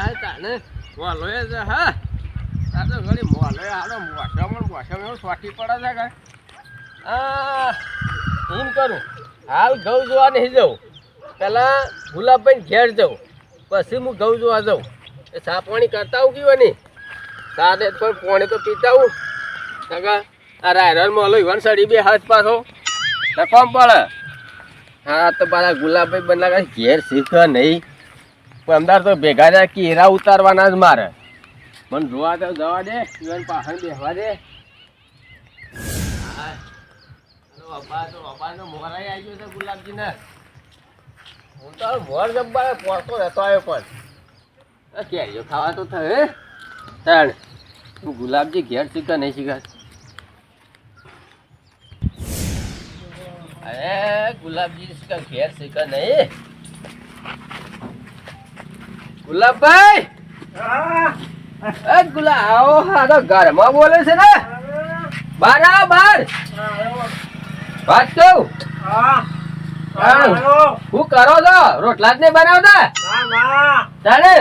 હા તાને મોલોય છે હા આ તો ઘણી મોલોય હાલો મોસમ એવું સ્વાટી પડે છે કે એમ કરું હાલ ઘઉં જોવા નહીં જાઉં પેલા ગુલાબભાઈ ઘેર જાઉં પછી હું ઘઉં જોવા જાઉં એ ચા પાણી કરતા આવું કેવું નહીં સાથે પણ પાણી તો પીતા આવું કાકા આ રાયરન મોલો ઈવન સડી બે હાથ પાછો નફામ પડે હા તો પાછા ગુલાબભાઈ બના ઘેર શીખ નહીં પણ અમદાર તો ભેગા થયા કેરા ઉતારવાના જ મારે મને જોવા તો જવા દે ઈવન પાછળ બેસવા દે મોરાઈ આવી ગયો છે ગુલાબજી ને હું તો મોર જબ્બા પોરતો રહેતો આવ્યો પણ કેરીઓ ખાવા તો થયે તાણ હું ગુલાબજી ઘેર શીખા નહીં શીખા અરે ગુલાબજી ઘેર શીખા નહીં ગુલાબભાઈ ગુલાબ આવો હા તો ઘરમાં બોલે છે ને બાર આવો બાર વાત કહું શું કરો છો રોટલા જ નહીં બનાવતા તાને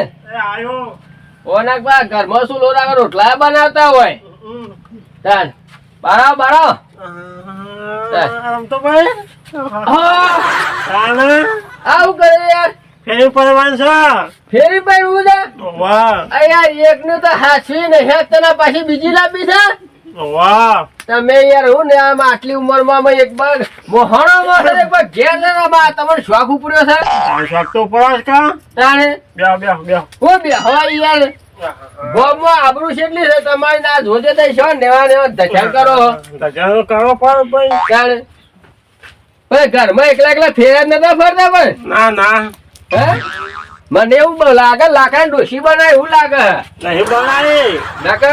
ઓના ઘરમાં શું લોરા રોટલા બનાવતા હોય તાન બારાવ બારાવ આવું કરે યાર ફેરી પડવાનું છે ફેરી પડવું છે યાર એક નું તો હાચવી ને તને પાછી બીજી લાંબી છે તમે યાર હું ને આમ આટલી ઉંમરમાં એક વાર મોહણો મોહણ એક વાર ઘેર ને બા તમારો શોખ ઉપડ્યો છે શોખ તો ઉપડ્યો છે તાણે હું બે હોય યાર ગોમમાં આબરૂ કેટલી છે તમારી ના જોજે દઈ છો નેવા નેવા ધજાર કરો કરો પણ ભાઈ તાણે ભાઈ ઘરમાં એકલા એકલા ફેરા નતા ફરતા પણ ના ના હે મને એવું લાગે લાકડા ડોસી બનાવે એવું લાગે નહીં બનાવે નાકે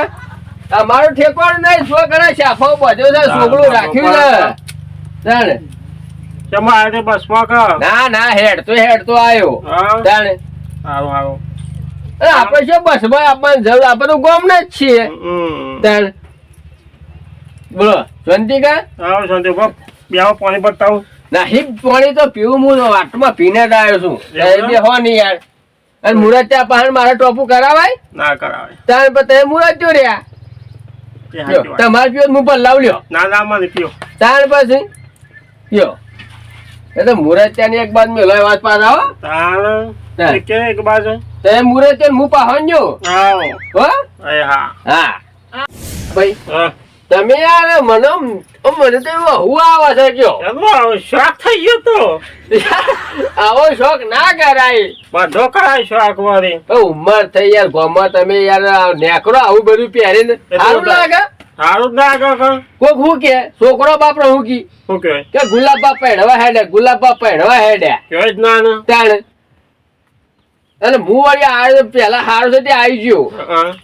તમારું ઠેકવાનું નહીં શું કરે શાફો બધો છે છોકરું રાખ્યું છે જાણે બસમાં ના ના હેડ તો આવ્યો જાણે આપણે શું બસમાં આપવાની જરૂર આપણે તો ગોમ ના જ છીએ જાણે બોલો શાંતિ કા શાંતિ પાણી બતાવું નહીં પાણી તો પીવું હું વાટમાં પીને જ આવ્યો છું બે હો નહીં યાર અને મુરત ત્યાં પાણી મારે ટોપું કરાવાય ના કરાવાય તાર પછી મુરત જો રહ્યા તમારે પીવો હું પણ લાવ લ્યો ના ના મને પીવો તાર પછી પીવો એટલે મુરત ત્યાં એક બાદ મેલો વાત પાસ આવો એક બાજુ તે મુરત ત્યાં હું પાહન્યો હો હા હા ભાઈ તમે યાર મને તો એવું આવે છે કયો શોખ થઈ ગયો તો આવો શોખ ના કરાય બધો કરાય શોખ મારી ઉંમર થઈ યાર ગામમાં તમે યાર નેકરો આવું બધું પહેરીને સારું લાગે સારું લાગે કોક હું કે છોકરો બાપડો હું કી કે ગુલાબ બાપ પહેરવા હેડે ગુલાબ બાપ પહેરવા હેડે તાણે અને હું વળી પેલા સારું છે તે આવી ગયો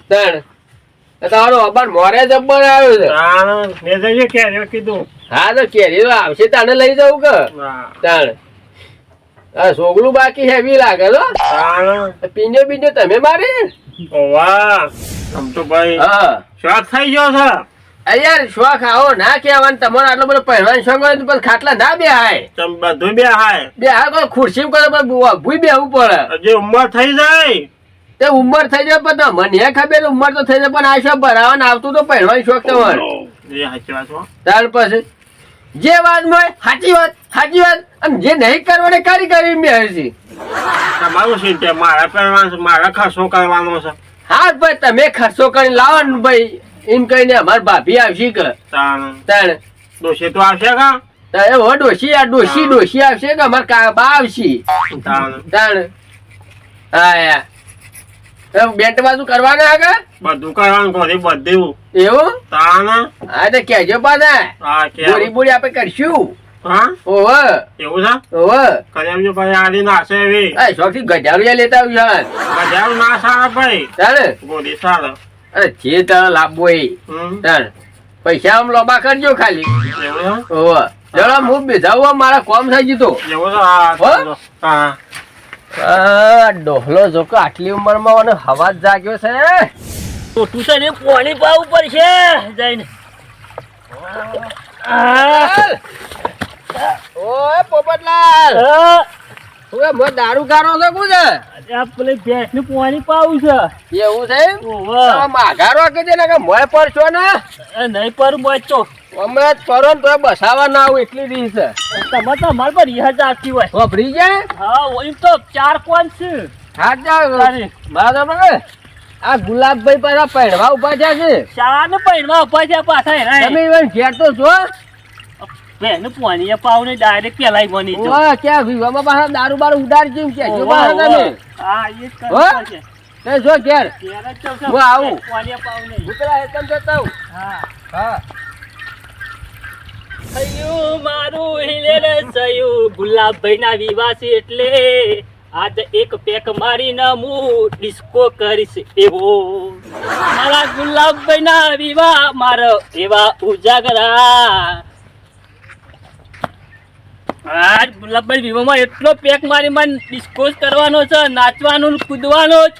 તાણે તારો અબાર મોરે જબ્બર આવ્યો છે કીધું હા તો કેરી તો આવશે તને લઈ જવું કે તાણ સોગલું બાકી હેવી લાગે તો પીંજો બીજો તમે મારી શોખ થઈ ગયો છે યાર શોખ આવો ના કેવાનું તમારો આટલો બધો પહેરવાનો શોખ હોય તો ખાટલા ના બેહાય બધું બેહાય ખુરશી ભૂઈ બેહવું પડે જે ઉંમર થઈ જાય તે ઉંમર થઈ જાય પણ મને ખબર ઉંમર તો થઈ જાય પણ આ શોખ ભરાવાનું આવતું તો પહેરવાનો શોખ તમારો ત્યાર પછી જે વાત હોય સાચી વાત અને જે નહીં કરવાની કરી મેળ છે તમારું શું છે મારા પહેરવાનું મારા ખર્ચો કરવાનો છે હા ભાઈ તમે ખર્ચો કરીને લાવો ને ભાઈ એમ કહીને અમાર ભાભી આવશે કે તાણ ડોશી તો આવશે કા ડોશી આવશે કે અમાર બા આવશે તાણ હા બેન્ટ બાજુ કરવાના આગળ બધું કરવાનું બધું એવું હા તો કેજો પાછા બોરી બોરી આપણે કરશું એવું છે શોખથી ગજારું લેતા આવ્યું ગજારું ના સારા ભાઈ તારે ગોળી સારા અરે જે તારે લાભવો એ તારે પૈસા આમ લોબા કરજો ખાલી ચલો હું બેઠા મારા કોમ થઈ જતો ડોહલો જોકો આટલી ઉંમરમાં મને હવા જાગ્યો છે તું છે ને પાણી પાવું પડશે જઈને ઓય પોપટલાલ ઓય મો દારૂ ગારો છે કુ છે આ પેલી ભેંસ નું પાણી પાવું છે એવું છે માઘારો કે છે ને કે મોય પડશો ને નહીં પર બચો અમે પરો ને તો બસાવા ના આવું એટલી રીત છે તમે તો અમાર પર રિહજ આવતી હોય વાપરી જાય હા ઓમ તો 4-5 છે હા જાવ બરાબર આ ગુલાબભાઈ પાછા પૈણવા ઉભા છે શાળા ને પૈણવા ઉભા છે પાછા તમે ઇવન ઘેર તો છો બેન પાણી પાવ ને ડાયરેક્ટ પેલાઈ બની તો ક્યાં વિવામાં પાછા દારૂ બારૂ ઉડાડી છે જો બહાર તમે હા એ કરવું છે તે જો ઘેર હું આવું પાણી પાવ નહીં ઉતરા એકદમ જતા હું હા હા થયું મારું हिले રે થયું ગુલાબભાઈ ના વિવાહ છે એટલે આજ એક પેક મારીને હું ડિસ્કો કરીશ એવો મારા ગુલાબભાઈ ના વિવાહ મારો એવા ઉજાગરા આજ ગુલાબભાઈ વિવાહમાં એટલો પેક મારી મને ડિસ્કો કરવાનો છે નાચવાનું કૂદવાનું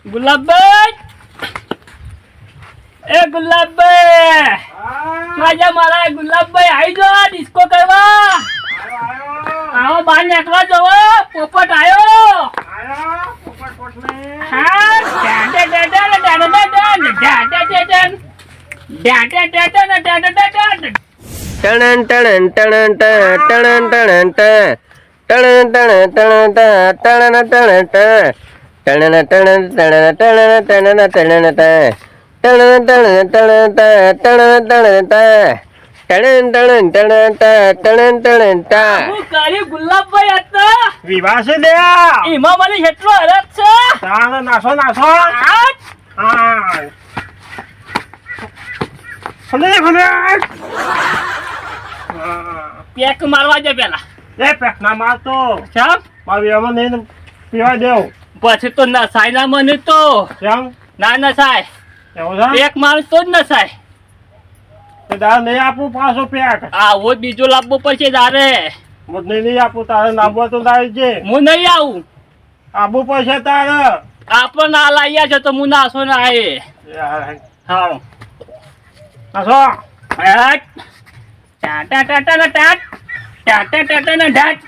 ગુલાબભાઈ એ ગુલાબભાઈ માજા મારા ગુલાબભાઈ આવી જાઓ ડિસ્કો કરવા આવો બહાર નીકળવા જવો પોપટ આવ્યો હા ટણન ટણન ટણન ટણન ટણન ટણન ટણન ટણન ટણન ટણન ટણન ટણન ટણન ટણન ટણન ટણન ગુલાબભાઈ હતા વિવાહ છે લ્યા એમાં મને એટલો હરખ છે તાને નાસો નાસો હા ભલે ભલે પેક મારવા દે પેલા એ પેક ના મારતો કેમ મારી આમાં નહીં પીવા દેવ પછી તો નસાય ના મને તો કેમ ના નસાય એવું છે પેક મારું તો જ નસાય તે દાર નહીં આપું પાછો પેક આવો બીજો લાવવો પડશે તારે મને નહીં આપું તારે લાવવા તો તારે છે હું નહીં આવું આપવું પડશે તારે આપણને ના લાવ્યા છે તો હું નાસો ના આવે હા નાસો ટાટા ટાટા ના ટાટ ટાટા ટાટા ના ઢાટ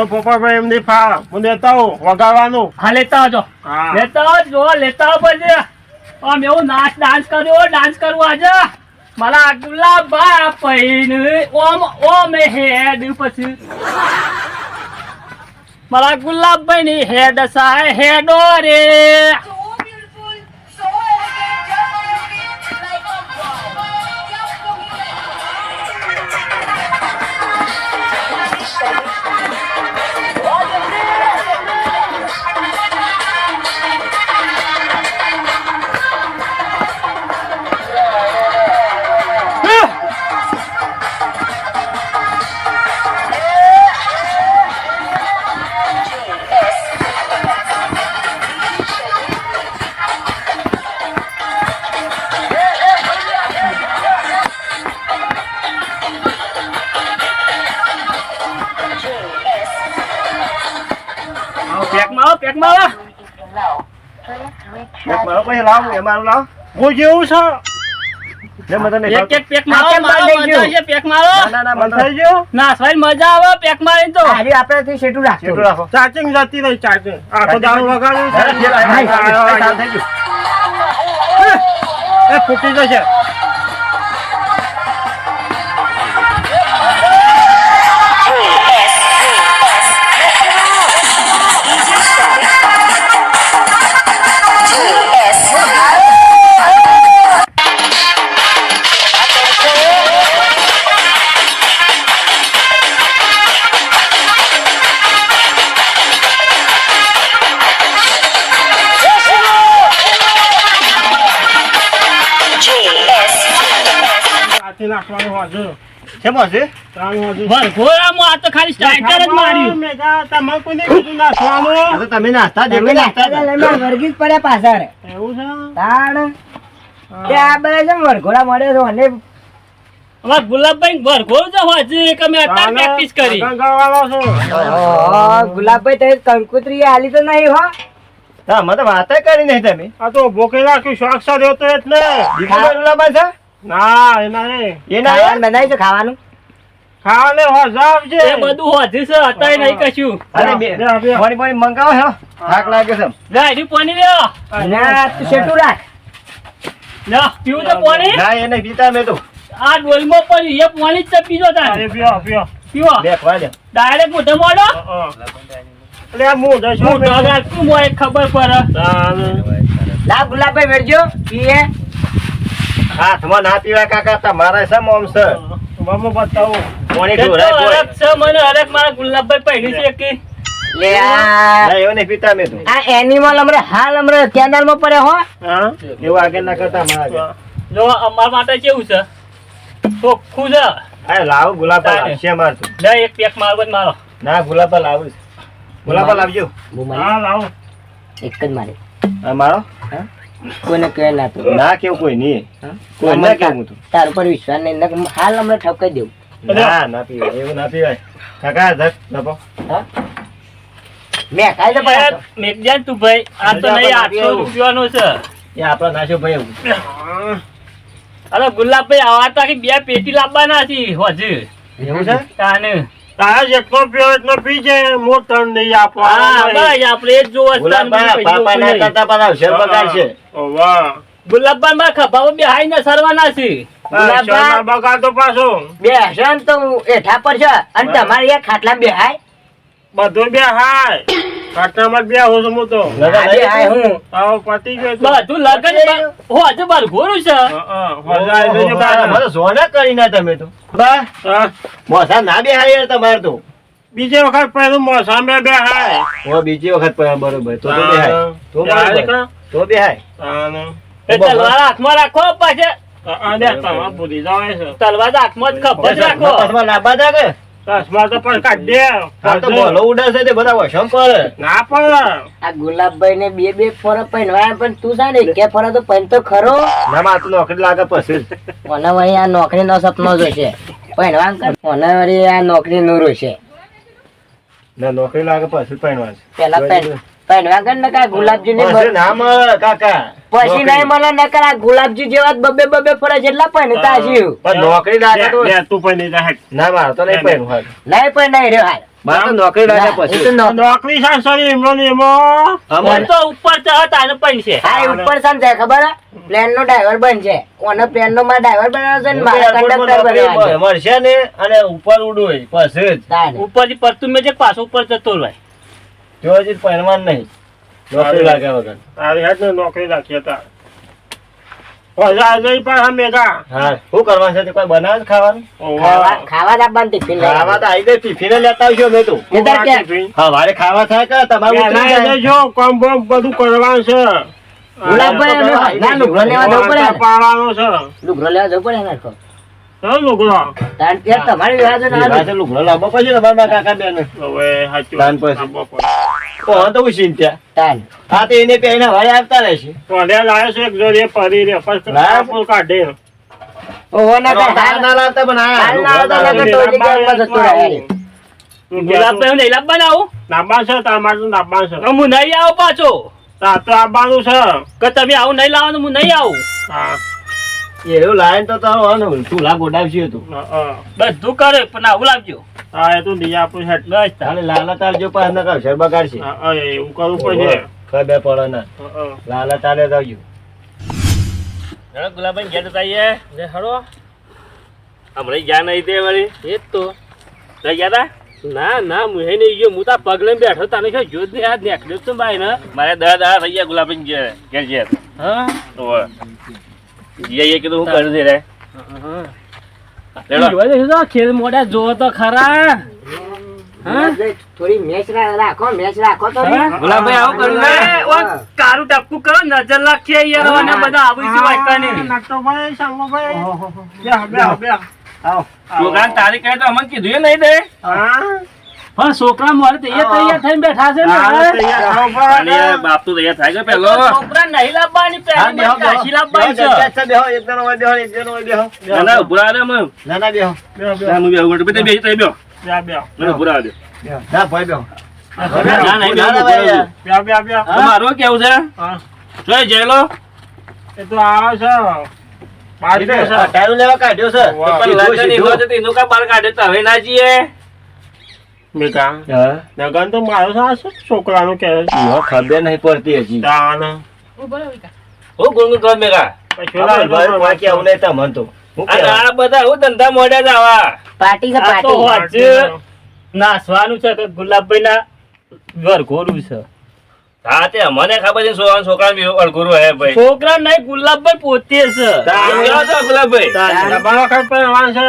પપ્પા એમ નહીં ફા હું લેતા હું વગાડવાનું હા લેતા આવજો હા લેતા આવજો લેતા આવો પછી આમ એવું ડાન્સ કરવો આજે મારા ગુલાબા પૈન ઓમ હેડ પછી મારા ગુલાબભાઈ ની હેડ સાય હેડો રે પેક મારો મારો પછી લાવ એ મારું લાવ હું જેવું છે એક પેક મારો મજા છે પેક મારો થઈ ગયો ના ભાઈ મજા આવે પેક મારી તો આજે આપણે થી શેટું રાખો ચાર્જિંગ જતી રહી ચાર્જિંગ આખો દારૂ વગાડ્યું એ ફૂટી જશે નાખવાનું વાજુ કેમ હશે ભરઘોરામાં આ તો ખાલી સ્ટાર્ટર જ માર્યું તમે કોઈને કીધું નાખવાનું તમે નાસ્તા વર્ગીસ પડ્યા પાછળ એવું છે તાણ કે આ બધા છે વરઘોડા મળે છે અને અમાર ગુલાબભાઈ ભરઘોર તો હોય કે મેં અત્યારે પ્રેક્ટિસ કરી ગુલાબભાઈ તમે કંકુતરી આલી તો નહીં હો હા મને વાત કરી નહીં તમે આ તો ભોકે રાખ્યું શોખ સાથે હતો એટલે ગુલાબભાઈ છે ના એના એ ના બનાવી છે ખાવાનું ખાવા લે હોજાવ છે એ બધું હોજી છે અત્યારે નહીં કશું અરે બે પાણી પાણી મંગાવો હે થાક લાગે છે લે એની પાણી લ્યો ના તું શેઠું રાખ લે પીવું તો પાણી ના એ નહીં પીતા મેં તો આ ડોલમાં પડ્યું એ પાણી જ પીજો તારે પીઓ પીઓ પીવો બે ખવા દે ડાયરેક્ટ મોઢે મોડો એટલે આ મું દશો મોઢો રાખતું મોય ખબર પડે લા ગુલાબભાઈ વેરજો પીએ હાથમાં ના પીવાય કાકા તમારા છે મોમ છે મમ્મ બતાવો પાણી એ તો ઢોરાય હરખ છે મને હરખ મારા ગુલાબભાઈ પહેરી છે કે લે આ ના એવું નહીં પીતા મેં તો આ એનિમલ હમણાં હાલ હમણાં કેનાલમાં પડે હો હા એવું આગળ ના કરતા મારા જો અમારા માટે કેવું છે ચોખ્ખું છે આ લાવ ગુલાબ લાવશે મારતું લે એક પેક મારવો જ મારો ના ગુલાબ લાવું છે ગુલાબ લાવજો હા લાવો એક જ મારે આ મારો કોઈને કહે ના તું ના કેવું કોઈ નહીં કોઈ ના કેવું તું તાર ઉપર વિશ્વાસ નહીં નકર હાલ હમણાં ઠપકાઈ દેવું ના ના પીવાય એવું ના પીવાય કાકા ધક ધપો હા મેં ખાઈ દે એ મેઘજાન તું ભાઈ આ તો નહીં 800 રૂપિયાનો છે એ આપણો નાશો ભાઈ એવું અરે ગુલાબભાઈ આવા તો આખી 2 પેટી લાવવાના હતી હજી એવું છે તાને તારા જેટલો પીવો એટલો પી જાય મોટ તણ નહીં આપો હા બસ આપણે એ જ જોવો છે તાને બીજું કઈ પાપા ના જોવું નહીં. કરતા પાછા અવસર બગાડશે વાહ ગુલાબભાઈ માં ખભાઓ બેહાઈ ને સરવાના છે ગુલાબ બગાડતો પાછો બે હસન તો એઠા પર છે અને તમારે એક ખાટલા બેહાય બધું બે હાય કાટનામાં બે હોશ હું તો આજે આય હું આવો પતી ગયો તો બધું લગન હજુ બાર ઘોરું છે હોજાય દેજો કાકા સોના કરી ના તમે તો બા મોસા ના બે હાય તમારે તો બીજી વખત પહેલું મોસા મે બે હાય ઓ બીજી વખત પહેલા બરોબર તો બે હાય તો બરોબર તો બે હાય એ તલવાર હાથમાં રાખો પાછે અને તમાર ભૂલી જાવ છે તલવાર હાથમાં જ ખભા જ રાખો પાછમાં લાંબા દા કે પાછમાં તો પણ કાઢ દે આ તો બોલો ઉડાશે તે બધા વશમ પર ના પર આ ગુલાબભાઈ ને બે ફોરા પહેરવાયા પણ તું છે ને કે ફોરા તો પહેર તો ખરો ના માં તો નોકરી લાગે પછી મને વળી આ નોકરી નો સપનો જોશે પહેરવા કર મને વળી આ નોકરી નું રોશે ના નોકરી લાગે પછી પહેરવા પેલા પહેરવા કર ને કા ગુલાબજી ને પછી ના મળે કાકા પછી નહીં મને નકર આ ગુલાબજી જેવા બબે ફોરા જેટલા પહેરતા હશે પણ નોકરી લાગે તો તું પણ નહીં જાય ના માર તો નહીં પહેરવા નહીં પણ નહીં રે હાલ માર તો નોકરી લાગે પછી નોકરી સાસરી એમનો એમો મને તો ઉપર ચહત આને પણ છે હા એ ઉપર સામ જાય ખબર પ્લેન નો ડ્રાઈવર બનશે ઓનો પ્લેન નો માં ડ્રાઈવર બનાવશે ને મારા કંડક્ટર બનાવશે મળશે ને અને ઉપર ઉડોય પછી જ ઉપરથી પડતું મેં જે પાછો ઉપર જતો રહે જો હજી પહેરવાન નહીં નોકરી લાગે વગર તારી હાથ ને નોકરી રાખી હતા ઓલા જઈ પણ મેગા હા શું કરવાનું છે તે કોઈ બનાવે ખાવાનું ખાવા દાબાન ટિફિન ખાવા તો આવી ગઈ ટિફિન લેતા આવજો મેં તું હા વારે ખાવા થાય કે તમારું જો કોમ બોમ બધું કરવાનું છે ગુલાબભાઈ ના લુગડો લેવા જવું પડે પાવાનો છે લુગડો લેવા જવું પડે ને કો લુગડો તાન કે તમારી વિવાદ ના લુગડો લાવવો પછી ને મારા કાકા બેન હવે હાચું તાન પછી કોણ તો ચિંતા તાન હા તો એને પહેરીને વારે આવતા રહેશે કોને લાવ્યો છે એક જોડે પરી રે પછી લાવો કાઢે ઓહો ના ના લાવતા પણ હાલ ના આવતા ને તો જગ્યા પર જતો રહે ગુલાબભાઈ નહીં લાવવાના આવું નાબા છે તમારું નાબા છે હું નહીં આવું પાછો તો આવવાનું છે કે તમે આવું નહીં લાવવાનું હું નહીં આવું હા એવું લાઈન તો તારો ચૂલા ગોડાવશે તું બધું કરે પણ આવું લાવજો હા એ તું લઈ આપું છે બસ તારે લાલત આવજો પણ ન કર બગાડશે એવું કરવું પડશે ખબર પડે ના લાલત આલે આવજો ગુલાબભાઈ ઘેર જઈએ જે હળો હમણાં ગયા નહીં તે વળી એ જ તો લઈ ગયા તા ના ના હું નહીં ગયો હું તા પગ લઈને બેઠો તને શું જોત ને હાથ નીકળ્યો તું ભાઈ ને મારે દા થઈ ગયા ગુલાબભાઈ ઘેર ઘેર હા તો જઈએ કીધું હું કરું છે રે ખેલ મોડા જો તો ખરા થોડી મેચ રાખો તો ગુલાબભાઈ આવું કર્યું ને ઓ કારું ટપકું કરો નજર રાખીએ યાર અને બધા આવી છે વાયકાની નટોભાઈ સાંગોભાઈ બે આવો છોકરા તારી કહે તો અમને કીધું નહીં દે હા પણ છોકરા મારે તૈયાર થઈને બેઠા છે ને બાપ તો તૈયાર થાય છે પેલો છોકરા નહીં લાવવાની પહેલી કાશી લાવવાની છે બેહો એક જણો હોય બેહો એક જણો હોય બેહો ના ના ઉભરા રે મમ ના ના બેહો ના હું બેહું તો બે તઈ બેહો બેહો મને ઉભરા દે ના ભાઈ બેહો ના નહીં બેહો મારો કેવું છે હા જોઈ જેલો એ તો આવે છે ટાયરો લેવા કાઢ્યો છે પણ લગન એવો હતો તો એનું કાં બહાર કાઢ્યો તો હવે ના જઈએ મેકા હા લગન તો મારો સાસ છોકરાનું કે ઈઓ ખબર નહીં પડતી હજી હું ગુણગુણ કર મેકા બાકી આવું નહીં તમને તો હું અને કહેવાય? આ બધા હું ધંધા મોડ્યા જ આવા પાર્ટી છે આ તો પાર્ટી હોજ નાસવાનું છે કે ગુલાબભાઈ ના વરઘોડું છે હા તે અમને ખબર છે છોકરા અળગુરું હે ભાઈ છોકરા નહીં ગુલાબભાઈ પોતે છે કેવો છો ગુલાબભાઈ તમારો ખર્ચ પણ છે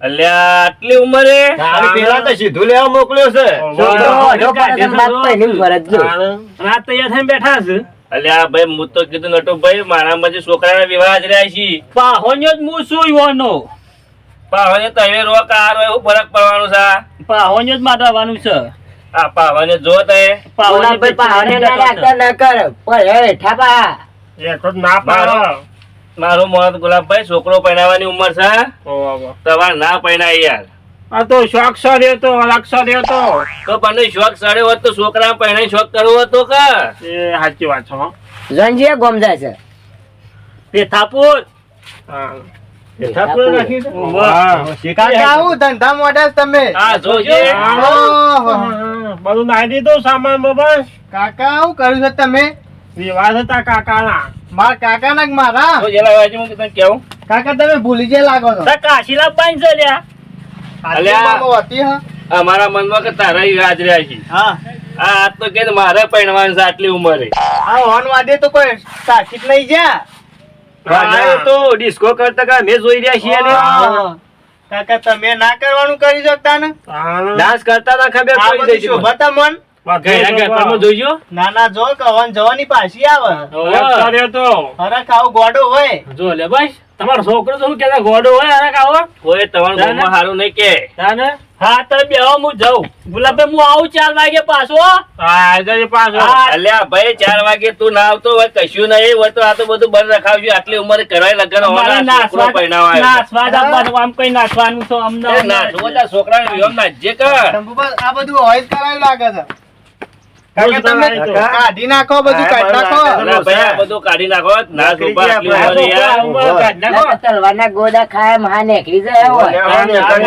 અલ્યા આટલી ઉંમરે તારી પેલા તો સીધું લેવા મોકલ્યો છે છોકરો અઢો પડે છે, બાપ તો એની ફરજ જો. રાત તૈયાર થઈને બેઠા છે અલ્યા ભાઈ હું તો કીધું નટુભાઈ મારામાં જે છોકરાના વિવાહ જ રહ્યા છે પાહોન્યો જ હું શું યુવાનો પાવાને તમે રોક આ રો એવું ફરક પડવાનું છે પાહોન્યો જ મારવાનું છે આ પાવાને જો તે ગુલાબભાઈ પાવાને ના રાખતા ન કર પણ હે ઠાપા એ તો ના પાડો મારું મોત ગુલાબભાઈ છોકરો પહેરાવાની ઉંમર છે તમારે ના પહેરાય યાર આ તો શોખ સર્યો તો અલગ સર્યો તો પણ શોખ સડ્યો હોત તો છોકરા પહેરાઈ શોખ કરવો હતો કે એ સાચી વાત છે હો. જંજીએ ગોમ જાય છે પેથાપુર હા. ઠાકોર રાખી છે? વાહ. કાકા આવું ધંધા મોઢા તમે હા જોજે બધું નાખી દીધું સામાન બાબા કાકા આવું કર્યું છે તમે વિવાહ હતા કાકાના મારા કાકા ના મારા તો જેલા વાજી હું તને કેવું કાકા તમે ભૂલી જાય લાગો છો કાશીલા બાઈ છે લ્યા અલ્યા. હતી હા અમારા મનમાં કે તારા યાદ રહ્યા છે હા આ તો કે મારે પહેરવાનું છે આટલી ઉંમરે આ હોન વાદે તો કોઈ સાચી જ નહીં જા આ તો ડિસ્કો કરતા કા મેં જોઈ રહ્યા છીએ ને કાકા તમે ના કરવાનું કરી શકતા ને ડાન્સ કરતા તા ખબર આ પડી બધું જઈ શોભતા મન ઘેરા ઘરમાં જોઈજો ના ના જો કવન જવાની પાછી આવે સર્યો તો અરે ખાવ ગોડો હોય જો લે બસ તમારો છોકરો તો શું કેતા ગોડો હોય અરે કાવો કોઈ તમારું ઘરમાં સારું નહીં કે તાને હા તો બેહો હું જાઉં ગુલાબભાઈ હું આવું 4 વાગે પાછો હા જજે પાછો અલ્યા ભાઈ 4 વાગે તું ના આવતો હોય કશું નહીં હોય તો આ તો બધું બંધ રખાવજો આટલી ઉંમરે કરાય લગન મારે હોવાના છોકરો પહેરાવા આવ્યો. નાસવા જવાનું આમ કઈ નાસવાનું તો અમને એ નાચવો તાર છોકરાને વિહોમ નાચજે કે શંભુબા, આ બધું હોય જ કરાયું લાગે છે કાકા તમે કાકા. કાઢી નાખો બધું હા, કાઢી નાખો અલ્યા ભાઈ આ બધું કાઢી નાખો નાચ ઉભા આટલી આ ઉંમરે યાર. છોકરા ઉંમર કાઢ નાખો. ના તો તલવારના ગોદા ખાય મહા નીકળી જાય હોય. અને આ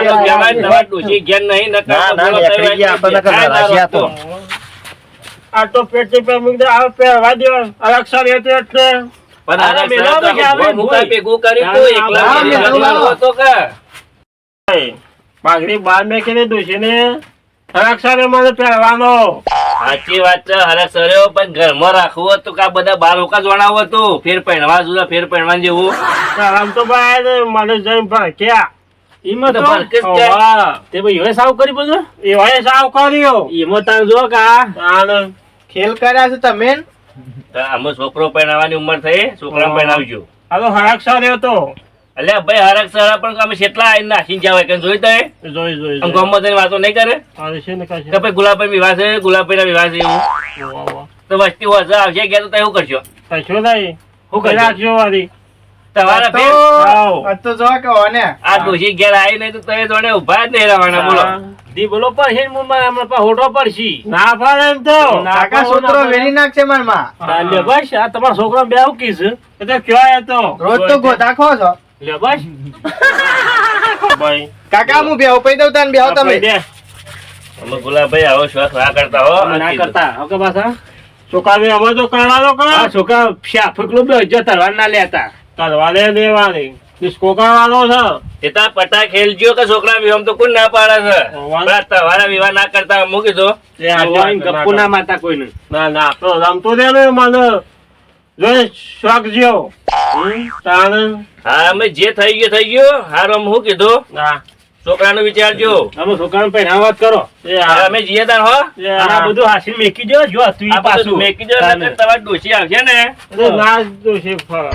તો કહેવાય તમારે ડોશી ઘેર નહીં નકર તો બોલો તો આ તો પેટી પર મૂકી દે આ પહેરવા દો અલગ સર્યો તો એટલે પણ અરે આ મેલો તો કે આવે હું કાંઈ ભેગું કર્યું તું એકલા હા, મેલી મેલો જવાનો લાવો. હતો કે બાગડી બાર મેકીને ડોશીને અલગ સર્યો મને પહેરવાનો સાચી વાત છે હરક સર્યો પણ ઘરમાં રાખવું હતું કે આ બધા બાર ઓકા જોણાવું હતું ફેર પહેરવા જુદા ફેર પહેરવા જેવું આમ તો ભાઈ મને જઈને ભરક્યા એમાં તો તો ભરકે જ છે. વાહ. તે ભાઈ હવે સાવ કરી બધું એ હોય સાવ કર્યો એમાં તાર જો કા આનંદ ખેલ કર્યા છે તમે તો આમાં છોકરો પહેરવાની ઉંમર થઈ છોકરા પહેરાવજો આ તો હરક સર્યો તો એટલે ભાઈ હરક સરા પણ અમે કેટલા આઈને નાખીને જાવ કે જોઈ તય જોઈ આમ ગામમાં જઈને વાતો નહીં કરે અરે છે ને કશે કે ભાઈ ગુલાબભાઈ વિવાહ છે ગુલાબભાઈ વિવાહ છે એવું વાહ, વાહ. તો વસ્તી હોશે આવશે ગયા તો એવું કરશો કશું નહીં હું કરી રાખજો વારી તમારા તો ફેર આ તો જો કે હોને આ ડોશી ઘેર આવી નહીં તો તમે જોડે ઉભા જ નહીં રહેવાના બોલો દી બોલો પર હે હમણાં પર હોટો પર છી ના ફાડે એમ તો કાકા છોકરો વેરી નાખશે મનમાં લે બસ આ તમારા છોકરા બે આવું કીસ એ તો ક્યાં એ તો રોજ તો ગોતા ખો છો લે બસ ભાઈ કાકા હું બેહો પઈ દઉં તને બેહો તમે દે અમે ગુલાબભાઈ આવો શોખ ના કરતા હો ના કરતા ઓકે પાછા છોકરાને અમે તો કરવાનો આ કર છોકરા ફૂકલું બે હજાર તરવાર ના લેતા કરવાને દેવાની ડિસ્કો કરવાનો છે એ તો પટા ખેલજો કે છોકરા વિવાહ તો કોણ ના પાડે છે પણ આ તમારા વિવાહ ના કરતા મૂકી દો એ આજે ગપ્પુ ના મારતા કોઈને ના ના તો રમતો દે ને મને જો શોખ જ્યો તાણ હા અમે જે થઈ ગયું હારો હું કીધું ના છોકરાનું વિચારજો અમે છોકરાને પહેરાવા વાત કરો એ હવે હા અમે જીએ તાર હો એ અને આ હા. બધું હાસી મેકી જો જો તું આ બધું પાછું મેકી દો નકર તમારી ડોશી આવશે ને એ તો ના જ દોષી ફળ